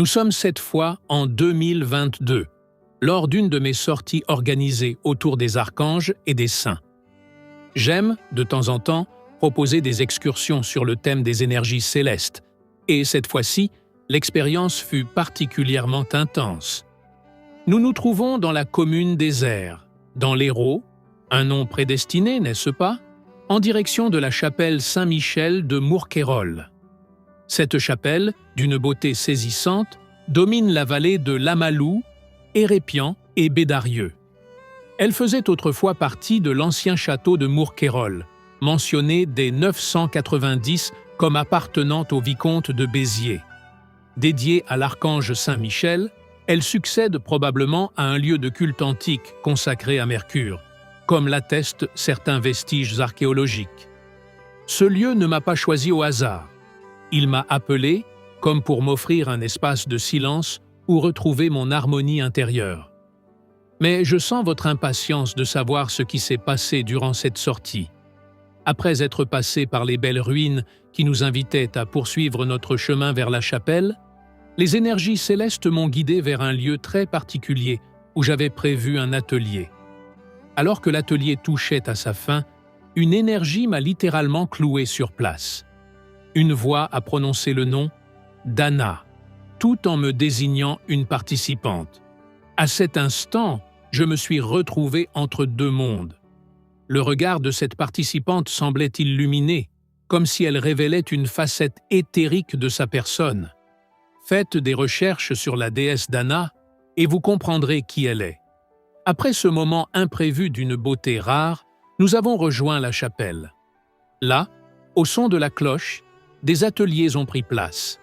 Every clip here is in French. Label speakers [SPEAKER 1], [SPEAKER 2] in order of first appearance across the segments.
[SPEAKER 1] Nous sommes cette fois en 2022, lors d'une de mes sorties organisées autour des archanges et des saints. J'aime, de temps en temps, proposer des excursions sur le thème des énergies célestes, et cette fois-ci, l'expérience fut particulièrement intense. Nous nous trouvons dans la commune des Airs, dans l'Hérault, un nom prédestiné, n'est-ce pas, en direction de la chapelle Saint-Michel de Mourquérolles. Cette chapelle, d'une beauté saisissante, domine la vallée de l'Amalou, Hérépian et Bédarieux. Elle faisait autrefois partie de l'ancien château de Mourquérolles, mentionné dès 990 comme appartenant au vicomte de Béziers. Dédiée à l'archange Saint-Michel, elle succède probablement à un lieu de culte antique consacré à Mercure, comme l'attestent certains vestiges archéologiques. Ce lieu ne m'a pas choisi au hasard. Il m'a appelé, comme pour m'offrir un espace de silence où retrouver mon harmonie intérieure. Mais je sens votre impatience de savoir ce qui s'est passé durant cette sortie. Après être passé par les belles ruines qui nous invitaient à poursuivre notre chemin vers la chapelle, les énergies célestes m'ont guidé vers un lieu très particulier où j'avais prévu un atelier. Alors que l'atelier touchait à sa fin, une énergie m'a littéralement cloué sur place. Une voix a prononcé le nom d'Anna, tout en me désignant une participante. À cet instant, je me suis retrouvé entre deux mondes. Le regard de cette participante semblait illuminé, comme si elle révélait une facette éthérique de sa personne. Faites des recherches sur la déesse d'Anna et vous comprendrez qui elle est. Après ce moment imprévu d'une beauté rare, nous avons rejoint la chapelle. Là, au son de la cloche, des ateliers ont pris place.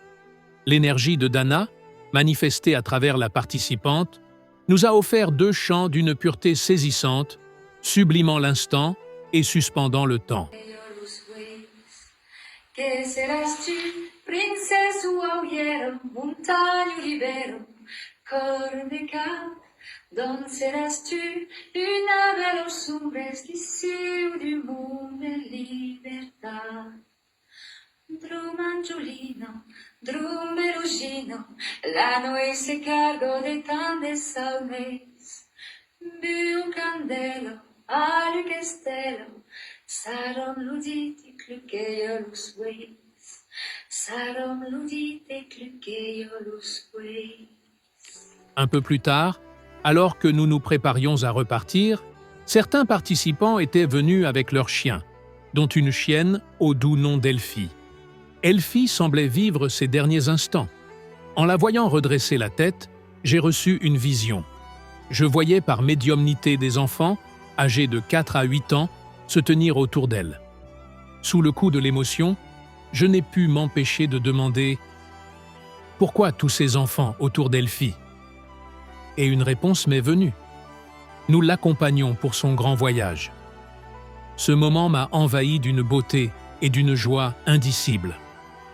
[SPEAKER 1] L'énergie de Dana, manifestée à travers la participante, nous a offert deux chants d'une pureté saisissante, sublimant l'instant et suspendant le temps.
[SPEAKER 2] Que seras-tu, princesse ou auhiero, montagne libero, corps de cap, donde seras-tu, una de los hombres d'ici ou du monde de libertad. Drum Angiolino, drum Perugino, la noche se cargó de tan desalmes, bu candelo, alu castello, sarom ludite cluqueolus veis, sarom ludite cluqueolus veis.
[SPEAKER 1] Un peu plus tard, alors que nous nous préparions à repartir, certains participants étaient venus avec leurs chiens, dont une chienne au doux nom d'Elfie. Elfie semblait vivre ses derniers instants. En la voyant redresser la tête, j'ai reçu une vision. Je voyais par médiumnité des enfants, âgés de 4 à 8 ans, se tenir autour d'elle. Sous le coup de l'émotion, je n'ai pu m'empêcher de demander « Pourquoi tous ces enfants autour d'Elfie ?» Et une réponse m'est venue. Nous l'accompagnons pour son grand voyage. Ce moment m'a envahi d'une beauté et d'une joie indicibles,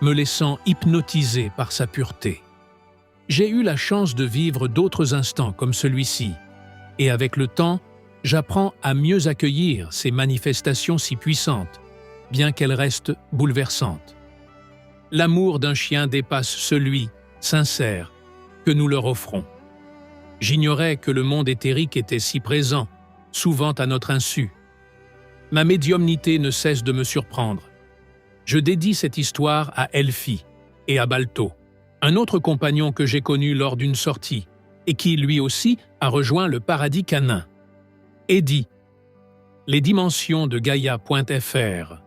[SPEAKER 1] me laissant hypnotiser par sa pureté. J'ai eu la chance de vivre d'autres instants comme celui-ci, et avec le temps, j'apprends à mieux accueillir ces manifestations si puissantes, bien qu'elles restent bouleversantes. L'amour d'un chien dépasse celui, sincère, que nous leur offrons. J'ignorais que le monde éthérique était si présent, souvent à notre insu. Ma médiumnité ne cesse de me surprendre. Je dédie cette histoire à Elfie et à Balto, un autre compagnon que j'ai connu lors d'une sortie et qui, lui aussi, a rejoint le paradis canin. Eddie, les dimensions de Gaïa.fr.